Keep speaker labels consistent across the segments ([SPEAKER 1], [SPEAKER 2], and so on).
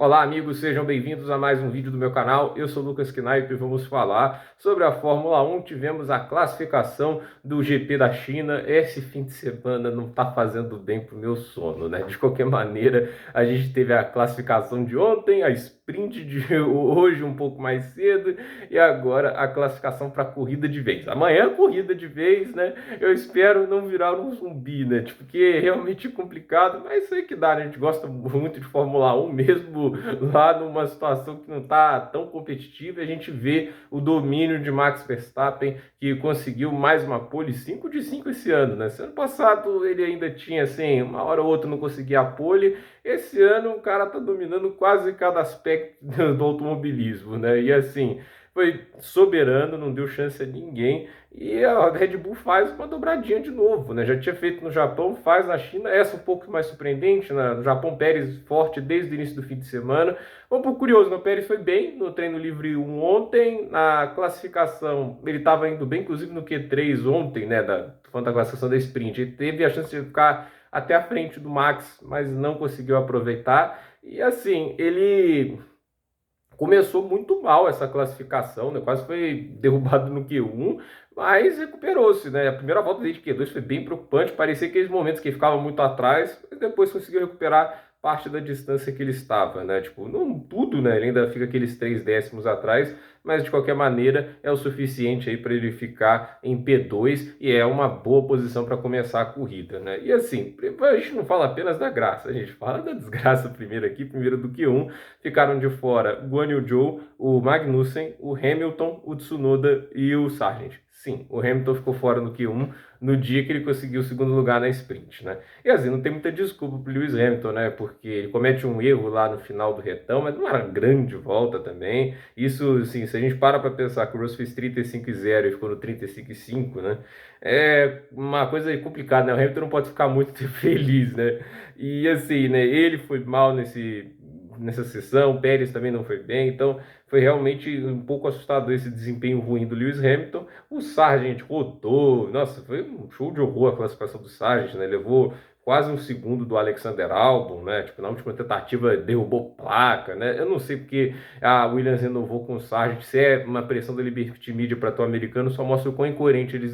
[SPEAKER 1] Olá, amigos, sejam bem-vindos a mais um vídeo do meu canal. Eu sou Lucas Knaip e vamos falar sobre a Fórmula 1. Tivemos a classificação do GP da China. Esse fim de semana não está fazendo bem para o meu sono, né? De qualquer maneira, a gente teve a classificação de ontem, a sprint de hoje um pouco mais cedo e agora a classificação para a corrida de vez. Amanhã a corrida de vez, né? Eu espero não virar um zumbi, né? Porque é realmente complicado, mas isso aí que dá, né? A gente gosta muito de Fórmula 1 mesmo lá numa situação que não está tão competitiva. A gente vê o domínio de Max Verstappen, que conseguiu mais uma pole, 5 de 5 esse ano, né? Esse ano passado ele ainda tinha, assim, uma hora ou outra não conseguia a pole. Esse ano o cara tá dominando quase cada aspecto do automobilismo, né? E assim, foi soberano, não deu chance a ninguém. E a Red Bull faz uma dobradinha de novo, né? Já tinha feito no Japão, faz na China. Essa um pouco mais surpreendente, né? No Japão, Pérez forte desde o início do fim de semana. Um pouco curioso, né? O Pérez foi bem no treino livre 1 ontem. Na classificação, ele estava indo bem, inclusive no Q3 ontem, né? Falando da classificação da sprint. Ele teve a chance de ficar até a frente do Max, mas não conseguiu aproveitar. E assim, ele começou muito mal essa classificação, né? Quase foi derrubado no Q1, mas recuperou-se, né? A primeira volta dele de Q2 foi bem preocupante, parecia aqueles momentos que ele ficava muito atrás, mas depois conseguiu recuperar parte da distância que ele estava, né? Tipo, não tudo, né? Ele ainda fica aqueles 3 décimos atrás, mas de qualquer maneira é o suficiente aí para ele ficar em P2 e é uma boa posição para começar a corrida, né? E assim, a gente não fala apenas da graça, a gente fala da desgraça primeiro aqui, primeiro do Q1. Ficaram de fora o Guan Yu Zhou, o Magnussen, o Hamilton, o Tsunoda e o Sargent. Sim, o Hamilton ficou fora no Q1 no dia que ele conseguiu o segundo lugar na sprint, né? E assim, não tem muita desculpa pro Lewis Hamilton, né? Porque ele comete um erro lá no final do retão, mas não era grande volta também. Isso, assim, se a gente para pensar que o Russell fez 35,0 e ficou no 35,5, né? É uma coisa complicada, né? O Hamilton não pode ficar muito feliz, né? E assim, né? Ele foi mal nessa sessão, o Pérez também não foi bem, então foi realmente um pouco assustador esse desempenho ruim do Lewis Hamilton. O Sargent rodou, nossa, foi um show de horror a classificação do Sargent, né? Levou quase um segundo do Alexander Albon, né? Tipo, na última tentativa derrubou placa, né? Eu não sei porque a Williams renovou com o Sargent, se é uma pressão da Liberty Media para o americano, só mostra o quão incoerente eles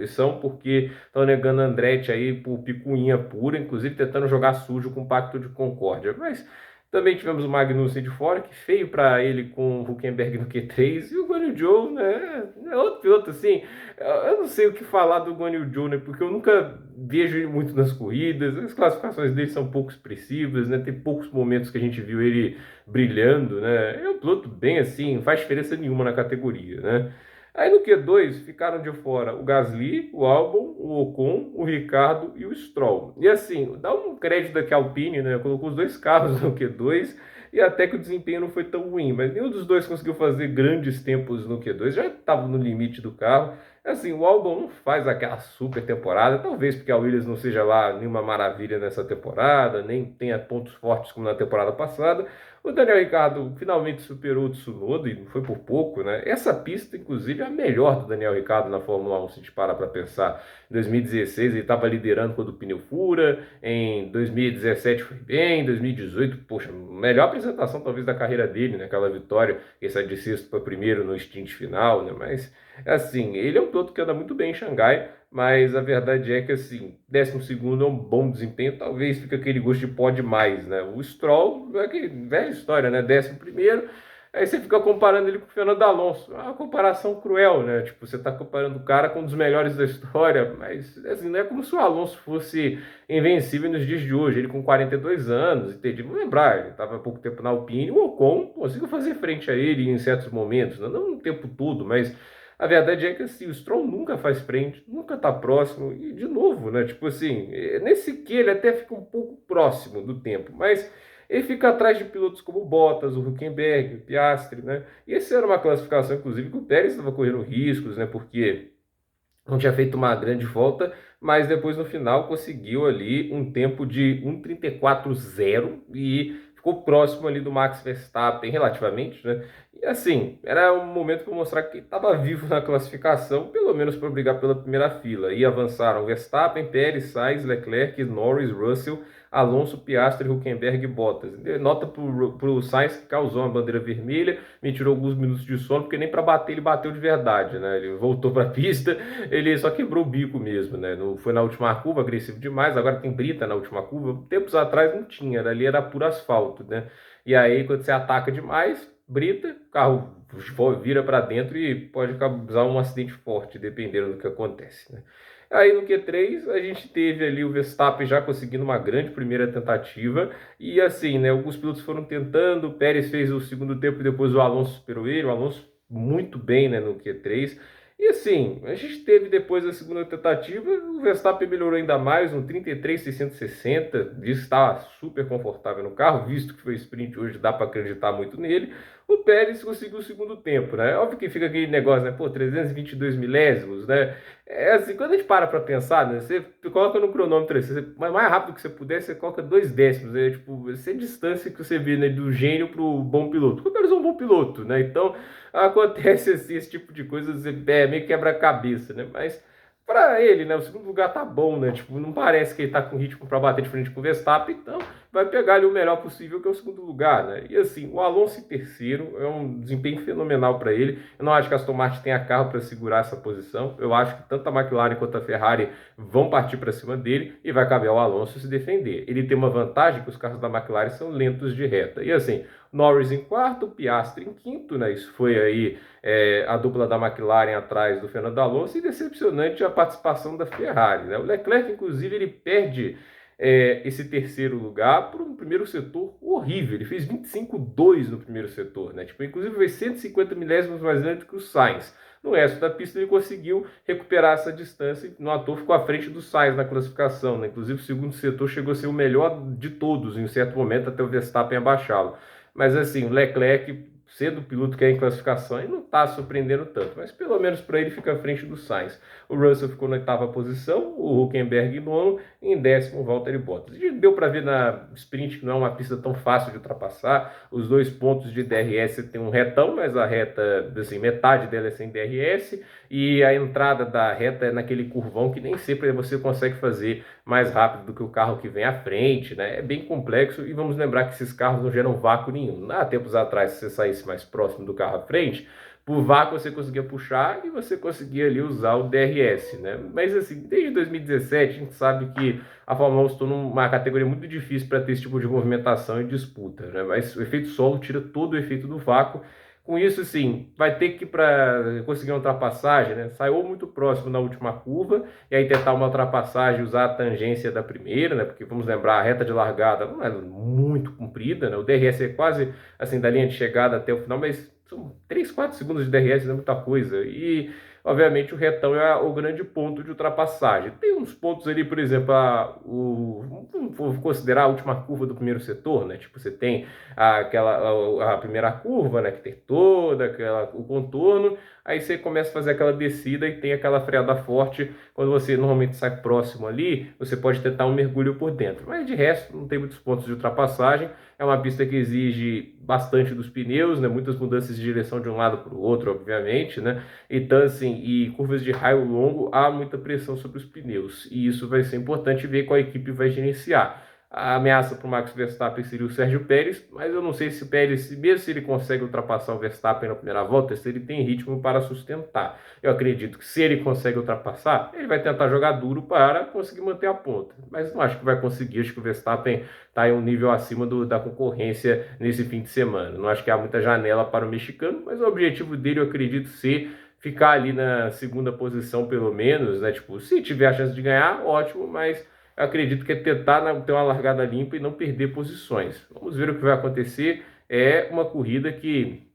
[SPEAKER 1] são porque estão negando Andretti aí por picuinha pura, inclusive tentando jogar sujo com o Pacto de Concórdia, mas também tivemos o Magnussen de fora, que feio para ele com o Hülkenberg no Q3, e o Guan Yu Zhou, né, é outro piloto, assim, eu não sei o que falar do Guan Yu Zhou, né, porque eu nunca vejo ele muito nas corridas, as classificações dele são pouco expressivas, né, tem poucos momentos que a gente viu ele brilhando, né, é um piloto bem assim, não faz diferença nenhuma na categoria, né. Aí no Q2 ficaram de fora o Gasly, o Albon, o Ocon, o Ricardo e o Stroll. E assim, dá um crédito aqui à Alpine, né? Colocou os dois carros no Q2 e até que o desempenho não foi tão ruim, mas nenhum dos dois conseguiu fazer grandes tempos no Q2, já estava no limite do carro. Assim, o Albon não faz aquela super temporada, talvez porque a Williams não seja lá nenhuma maravilha nessa temporada, nem tenha pontos fortes como na temporada passada. O Daniel Ricciardo finalmente superou o Tsunoda e não foi por pouco, né? Essa pista, inclusive, é a melhor do Daniel Ricciardo na Fórmula 1, se a gente parar para pensar. Em 2016 ele estava liderando quando o pneu fura, em 2017 foi bem, em 2018, poxa, melhor apresentação talvez da carreira dele, né? Aquela vitória, que sai de sexto para primeiro no stint final, né? Mas, assim, ele é um piloto que anda muito bem em Xangai, mas a verdade é que, assim, 12º é um bom desempenho, talvez fica aquele gosto de pó demais, né? O Stroll, é que velha história, né? 11º, aí você fica comparando ele com o Fernando Alonso. É uma comparação cruel, né? Tipo, você tá comparando o cara com um dos melhores da história, mas, assim, não é como se o Alonso fosse invencível nos dias de hoje. Ele com 42 anos, entendi. Vou lembrar, ele estava há pouco tempo na Alpine, o Ocon conseguiu fazer frente a ele em certos momentos, né? Não o tempo todo, mas a verdade é que assim, o Stroll nunca faz frente, nunca tá próximo, e de novo, né? Tipo assim, nesse que ele até fica um pouco próximo do tempo, mas ele fica atrás de pilotos como o Bottas, o Hülkenberg, o Piastri, né? E essa era uma classificação, inclusive, que o Pérez estava correndo riscos, né? Porque não tinha feito uma grande volta, mas depois no final conseguiu ali um tempo de 1,34,0 e ficou próximo ali do Max Verstappen relativamente, né? E assim, era um momento para mostrar que estava vivo na classificação, pelo menos para brigar pela primeira fila. E avançaram Verstappen, Pérez, Sainz, Leclerc, Norris, Russell, Alonso, Piastri, Hülkenberg e Bottas. Nota para o Sainz, que causou uma bandeira vermelha, me tirou alguns minutos de sono, porque nem para bater ele bateu de verdade, né? Ele voltou para a pista, ele só quebrou o bico mesmo, né? Não foi na última curva, agressivo demais, agora tem brita na última curva. Tempos atrás não tinha, né? Ali era puro asfalto, né? E aí, quando você ataca demais, brita, o carro vira para dentro e pode causar um acidente forte, dependendo do que acontece, né? Aí no Q3 a gente teve ali o Verstappen já conseguindo uma grande primeira tentativa e assim, né, alguns pilotos foram tentando, o Pérez fez o segundo tempo e depois o Alonso superou ele, o Alonso muito bem, né, no Q3. E assim, a gente teve depois da segunda tentativa, o Verstappen melhorou ainda mais, um 33,660, disse que estava super confortável no carro, visto que foi sprint hoje, dá para acreditar muito nele. O Pérez conseguiu o segundo tempo, né? Óbvio que fica aquele negócio, né? Pô, 322 milésimos, né? É assim, quando a gente para pensar, né? Você coloca no cronômetro, mas mais rápido que você puder, você coloca 2 décimos, né? Tipo, essa é a distância que você vê, né? Do gênio pro bom piloto. O Pérez é um bom piloto, né? Então, acontece assim, esse tipo de coisa, você meio quebra a cabeça, né? Mas para ele, né, o segundo lugar tá bom, né? Tipo, não parece que ele tá com ritmo para bater de frente com o Verstappen, então vai pegar ali o melhor possível, que é o segundo lugar, né? E assim, o Alonso em terceiro é um desempenho fenomenal para ele. Eu não acho que a Aston Martin tenha carro para segurar essa posição. Eu acho que tanto a McLaren quanto a Ferrari vão partir para cima dele e vai caber ao Alonso se defender. Ele tem uma vantagem que os carros da McLaren são lentos de reta. E assim, Norris em quarto, Piastri em quinto, né? Isso foi aí a dupla da McLaren atrás do Fernando Alonso, e decepcionante a participação da Ferrari, né? O Leclerc, inclusive, ele perde esse terceiro lugar para um primeiro setor horrível. Ele fez 25,2 no primeiro setor, né? Tipo, inclusive fez 150 milésimos mais lento que o Sainz. No resto da pista ele conseguiu recuperar essa distância e no ator ficou à frente do Sainz na classificação, né? Inclusive o segundo setor chegou a ser o melhor de todos em um certo momento até o Verstappen abaixá-lo. Mas assim, o Leclerc, sendo o piloto que é em classificação, ele não está surpreendendo tanto, mas pelo menos para ele fica à frente do Sainz. O Russell ficou na oitava posição, o Hülkenberg em nono, e em décimo o Valtteri Bottas. E deu para ver na sprint que não é uma pista tão fácil de ultrapassar, os 2 pontos de DRS tem um retão, mas a reta, assim, metade dela é sem DRS, e a entrada da reta é naquele curvão que nem sempre você consegue fazer mais rápido do que o carro que vem à frente, né? É bem complexo e vamos lembrar que esses carros não geram vácuo nenhum. Há tempos atrás, se você saísse mais próximo do carro à frente, por vácuo você conseguia puxar e você conseguia ali usar o DRS, né? Mas assim, desde 2017 a gente sabe que a Fórmula 1 se tornou uma categoria muito difícil para ter esse tipo de movimentação e disputa, né? Mas o efeito solo tira todo o efeito do vácuo. Com isso, sim, vai ter que, para conseguir uma ultrapassagem, né, saiu muito próximo na última curva, e aí tentar uma ultrapassagem, usar a tangência da primeira, né, porque vamos lembrar, a reta de largada não é muito comprida, né, o DRS é quase assim da linha de chegada até o final, mas são 3, 4 segundos de DRS, não é muita coisa, e obviamente o retão é o grande ponto de ultrapassagem. Tem uns pontos ali, por exemplo, vou considerar a última curva do primeiro setor, né? Tipo, você tem a primeira curva, né? Que tem toda o contorno, aí você começa a fazer aquela descida e tem aquela freada forte. Quando você normalmente sai próximo ali, você pode tentar um mergulho por dentro. Mas de resto, não tem muitos pontos de ultrapassagem. É uma pista que exige bastante dos pneus, né? Muitas mudanças de direção de um lado para o outro, obviamente, né? Então, assim, e curvas de raio longo, há muita pressão sobre os pneus. E isso vai ser importante ver qual equipe vai gerenciar. A ameaça para o Max Verstappen seria o Sérgio Pérez, mas eu não sei se o Pérez, mesmo se ele consegue ultrapassar o Verstappen na primeira volta, se ele tem ritmo para sustentar. Eu acredito que se ele consegue ultrapassar, ele vai tentar jogar duro para conseguir manter a ponta. Mas não acho que vai conseguir, acho que o Verstappen está em um nível acima da concorrência nesse fim de semana. Não acho que há muita janela para o mexicano, mas o objetivo dele, eu acredito, ser ficar ali na segunda posição pelo menos, né? Tipo, se tiver a chance de ganhar, ótimo, mas eu acredito que é tentar ter uma largada limpa e não perder posições. Vamos ver o que vai acontecer. É uma corrida que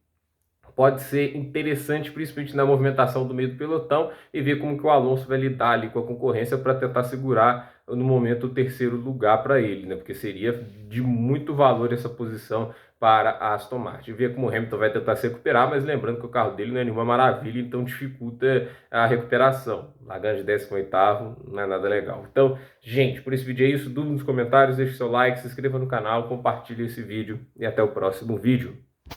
[SPEAKER 1] pode ser interessante, principalmente na movimentação do meio do pelotão, e ver como que o Alonso vai lidar ali com a concorrência para tentar segurar no momento o terceiro lugar para ele, né? Porque seria de muito valor essa posição para a Aston Martin. Ver como o Hamilton vai tentar se recuperar, mas lembrando que o carro dele não é nenhuma maravilha, então dificulta a recuperação. Largando de 18º não é nada legal. Então, gente, por esse vídeo é isso. Dúvida nos comentários, deixe seu like, se inscreva no canal, compartilhe esse vídeo e até o próximo vídeo.